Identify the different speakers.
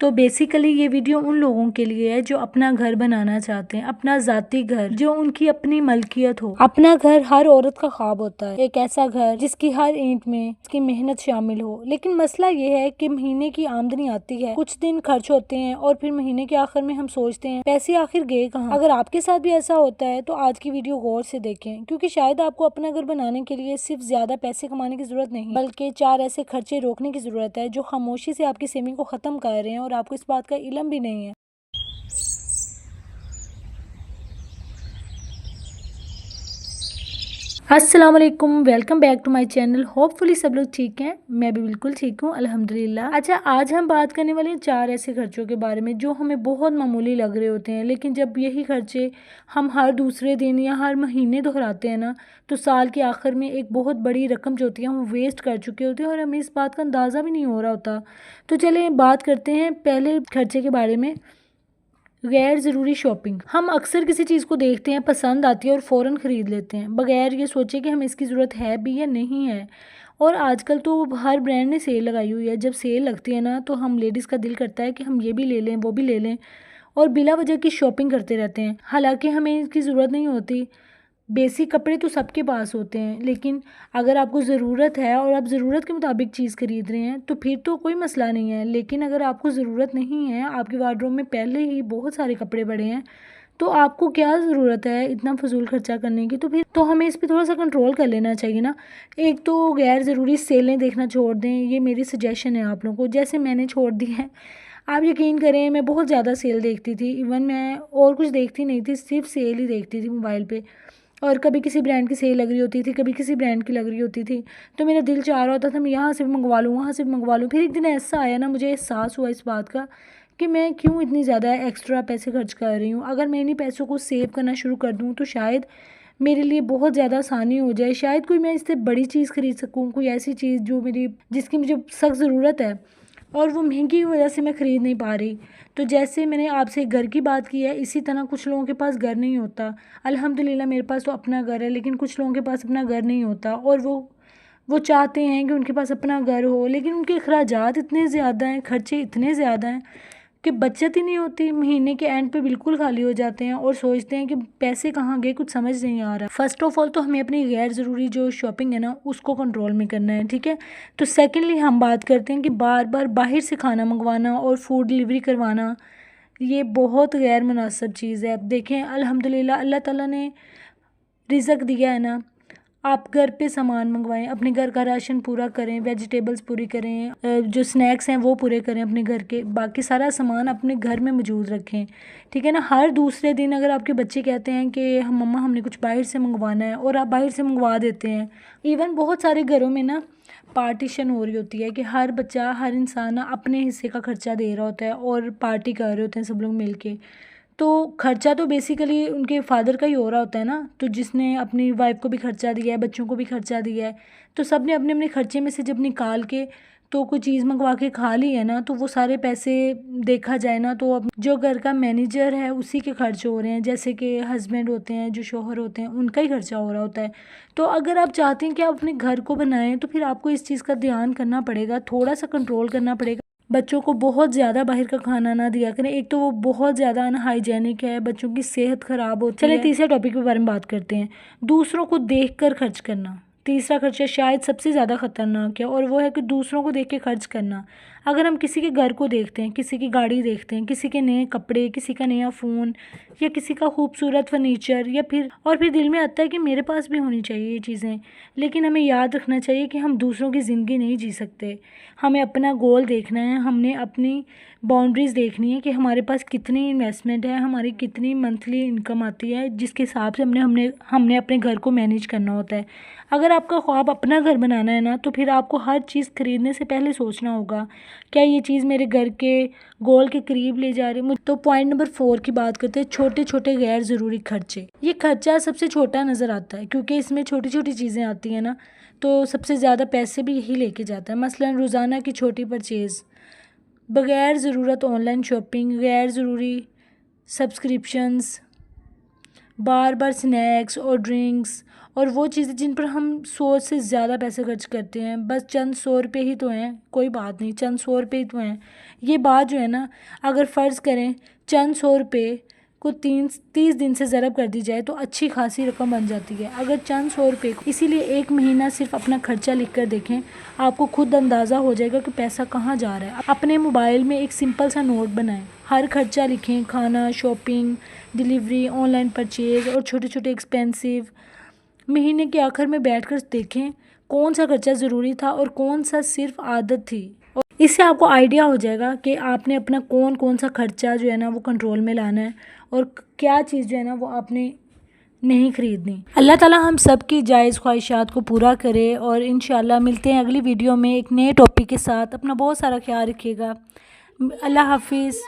Speaker 1: तो बेसिकली ये वीडियो उन लोगों के लिए है जो अपना घर बनाना चाहते हैं, अपना ज़ाती घर जो उनकी अपनी मलकियत हो। अपना घर हर औरत का ख्वाब होता है, एक ऐसा घर जिसकी हर ईंट में उसकी मेहनत शामिल हो। लेकिन मसला ये है कि महीने की आमदनी आती है, कुछ दिन खर्च होते हैं और फिर महीने के आखिर में हम सोचते हैं पैसे आखिर गए कहाँ। अगर आपके साथ भी ऐसा होता है तो आज की वीडियो गौर से देखें, क्योंकि शायद आपको अपना घर बनाने के लिए सिर्फ ज्यादा पैसे कमाने की जरूरत नहीं, बल्कि 4 ऐसे खर्चे रोकने की जरूरत है जो खामोशी से आपकी सेविंग को खत्म कर रहे हैं और आपको इस बात का इल्म भी नहीं है। अस्सलाम वालेकुम, welcome back to my channel. Hopefully सब लोग ठीक हैं, मैं भी बिल्कुल ठीक हूँ अल्हम्दुलिल्लाह। अच्छा, आज हम बात करने वाले हैं 4 ऐसे खर्चों के बारे में जो हमें बहुत मामूली लग रहे होते हैं, लेकिन जब यही खर्चे हम हर दूसरे दिन या हर महीने दोहराते हैं ना, तो साल के आखिर में एक बहुत बड़ी रकम जो होती है हम वेस्ट कर चुके होते हैं और हमें इस बात का अंदाज़ा भी नहीं हो रहा होता। तो चलें बात करते हैं पहले खर्चे के बारे में, गैर ज़रूरी शॉपिंग। हम अक्सर किसी चीज़ को देखते हैं, पसंद आती है और फ़ौरन ख़रीद लेते हैं बगैर ये सोचे कि हमें इसकी ज़रूरत है भी या नहीं है। और आजकल तो हर ब्रांड ने सेल लगाई हुई है। जब सेल लगती है ना तो हम लेडीज़ का दिल करता है कि हम ये भी ले लें, वो भी ले लें, और बिला वजह की शॉपिंग करते रहते हैं, हालांकि हमें इसकी ज़रूरत नहीं होती। बेसिक कपड़े तो सबके पास होते हैं, लेकिन अगर आपको ज़रूरत है और आप ज़रूरत के मुताबिक चीज़ खरीद रहे हैं तो फिर तो कोई मसला नहीं है। लेकिन अगर आपको ज़रूरत नहीं है, आपके वार्डरोब में पहले ही बहुत सारे कपड़े पड़े हैं, तो आपको क्या ज़रूरत है इतना फजूल खर्चा करने की। तो फिर तो हमें इस पे थोड़ा सा कंट्रोल कर लेना चाहिए ना। एक तो गैर ज़रूरी सेलें देखना छोड़ दें, ये मेरी सजेशन है आप लोगों को, जैसे मैंने छोड़ दी है। आप यकीन करें, मैं बहुत ज़्यादा सेल देखती थी, इवन मैं और कुछ देखती नहीं थी, सिर्फ सेल ही देखती थी मोबाइल पे। और कभी किसी ब्रांड की सेल लग रही होती थी, कभी किसी ब्रांड की लग रही होती थी, तो मेरा दिल चाह रहा होता था मैं यहाँ से भी मंगवा लूँ, वहाँ से भी मंगवा लूँ। फिर एक दिन ऐसा आया ना, मुझे एहसास हुआ इस बात का कि मैं क्यों इतनी ज़्यादा एक्स्ट्रा पैसे खर्च कर रही हूँ। अगर मैं इन्हीं पैसों को सेव करना शुरू कर दूँ तो शायद मेरे लिए बहुत ज़्यादा आसानी हो जाए। शायद कोई मैं इससे बड़ी चीज़ खरीद सकूँ, कोई ऐसी चीज़ जो मेरी जिसकी मुझे सख्त ज़रूरत है और वो महंगी की वजह से मैं ख़रीद नहीं पा रही। तो जैसे मैंने आपसे घर की बात की है, इसी तरह कुछ लोगों के पास घर नहीं होता। अल्हम्दुलिल्लाह मेरे पास तो अपना घर है, लेकिन कुछ लोगों के पास अपना घर नहीं होता और वो चाहते हैं कि उनके पास अपना घर हो, लेकिन उनके अखराजात इतने ज़्यादा हैं, खर्चे इतने ज़्यादा हैं कि बचत ही नहीं होती। महीने के एंड पे बिल्कुल खाली हो जाते हैं और सोचते हैं कि पैसे कहाँ गए, कुछ समझ नहीं आ रहा। फर्स्ट ऑफ ऑल तो हमें अपनी गैर ज़रूरी जो शॉपिंग है ना उसको कंट्रोल में करना है, ठीक है। तो सेकेंडली हम बात करते हैं कि बार बार बाहर से खाना मंगवाना और फूड डिलीवरी करवाना, ये बहुत गैर मुनासिब चीज़ है। अब देखें, अल्हम्दुलिल्लाह अल्लाह ताला ने रिज़्क दिया है ना, आप घर पे सामान मंगवाएं, अपने घर का राशन पूरा करें, वेजिटेबल्स पूरी करें, जो स्नैक्स हैं वो पूरे करें अपने घर के, बाकी सारा सामान अपने घर में मौजूद रखें, ठीक है ना। हर दूसरे दिन अगर आपके बच्चे कहते हैं कि हम मम्मा हमने कुछ बाहर से मंगवाना है, और आप बाहर से मंगवा देते हैं। इवन बहुत सारे घरों में ना पार्टीशन हो रही होती है कि हर बच्चा, हर इंसान ना अपने हिस्से का खर्चा दे रहा होता है और पार्टी कर रहे होते हैं सब लोग मिल के। तो खर्चा तो बेसिकली उनके फादर का ही हो रहा होता है ना, तो जिसने अपनी वाइफ को भी खर्चा दिया है, बच्चों को भी खर्चा दिया है, तो सब ने अपने अपने खर्चे में से जब निकाल के तो कोई चीज़ मंगवा के खा ली है ना, तो वो सारे पैसे देखा जाए ना तो अब जो घर का मैनेजर है उसी के खर्च हो रहे हैं, जैसे कि हस्बैंड होते हैं, जो शोहर होते हैं, उनका ही खर्चा हो रहा होता है। तो अगर आप चाहते हैं कि आप अपने घर को बनाएं तो फिर आपको इस चीज़ का ध्यान करना पड़ेगा, थोड़ा सा कंट्रोल करना पड़ेगा। बच्चों को बहुत ज़्यादा बाहर का खाना ना दिया करें, एक तो वो बहुत ज़्यादा अनहाइजेनिक है, बच्चों की सेहत ख़राब होती है। चलिए तीसरे टॉपिक के बारे में बात करते हैं, दूसरों को देखकर खर्च करना। तीसरा खर्चा शायद सबसे ज़्यादा ख़तरनाक है और वो है कि दूसरों को देख के खर्च करना। अगर हम किसी के घर को देखते हैं, किसी की गाड़ी देखते हैं, किसी के नए कपड़े, किसी का नया फ़ोन या किसी का खूबसूरत फर्नीचर, या फिर दिल में आता है कि मेरे पास भी होनी चाहिए ये चीज़ें। लेकिन हमें याद रखना चाहिए कि हम दूसरों की ज़िंदगी नहीं जी सकते। हमें अपना गोल देखना है, हमने अपनी बाउंड्रीज़ देखनी है कि हमारे पास कितनी इन्वेस्टमेंट है, हमारी कितनी मंथली इनकम आती है, जिसके हिसाब से हमने अपने घर को मैनेज करना होता है। अगर आपका ख्वाब अपना घर बनाना है ना, तो फिर आपको हर चीज़ खरीदने से पहले सोचना होगा क्या ये चीज़ मेरे घर के गोल के करीब ले जा रही है। तो पॉइंट नंबर 4 की बात करते हैं, छोटे छोटे गैर ज़रूरी खर्चे। ये खर्चा सबसे छोटा नज़र आता है क्योंकि इसमें छोटी छोटी चीज़ें आती हैं ना, तो सबसे ज़्यादा पैसे भी यही लेके जाता है। मसलन रोज़ाना की छोटी परचेज़, बगैर ज़रूरत ऑनलाइन शॉपिंग, गैर ज़रूरी सब्सक्रिप्शंस, बार बार स्नैक्स और ड्रिंक्स और वो चीज़ें जिन पर हम 100 से ज़्यादा पैसे खर्च करते हैं, बस चंद 100 रुपये ही तो हैं, कोई बात नहीं, चंद 100 रुपये ही तो हैं। ये बात जो है ना, अगर फ़र्ज़ करें चंद 100 रुपये को 30 दिन से ज़रब कर दी जाए तो अच्छी खासी रकम बन जाती है। अगर चंद 100 रुपये को, इसीलिए एक महीना सिर्फ अपना खर्चा लिख कर देखें, आपको खुद अंदाज़ा हो जाएगा कि पैसा कहाँ जा रहा है। अपने मोबाइल में एक सिंपल सा नोट बनाएं, हर खर्चा लिखें, खाना, शॉपिंग, डिलीवरी, ऑनलाइन परचेज़ और छोटे छोटे एक्सपेंसिव। महीने के आखिर में बैठकर देखें कौन सा खर्चा ज़रूरी था और कौन सा सिर्फ आदत थी। और इससे आपको आइडिया हो जाएगा कि आपने अपना कौन कौन सा खर्चा जो है ना वो कंट्रोल में लाना है और क्या चीज़ जो है ना वो आपने नहीं खरीदनी। अल्लाह ताला हम सब की जायज़ ख्वाहिशात को पूरा करे और इंशाल्लाह मिलते हैं अगली वीडियो में एक नए टॉपिक के साथ। अपना बहुत सारा ख्याल रखिएगा। अल्लाह हाफिज़।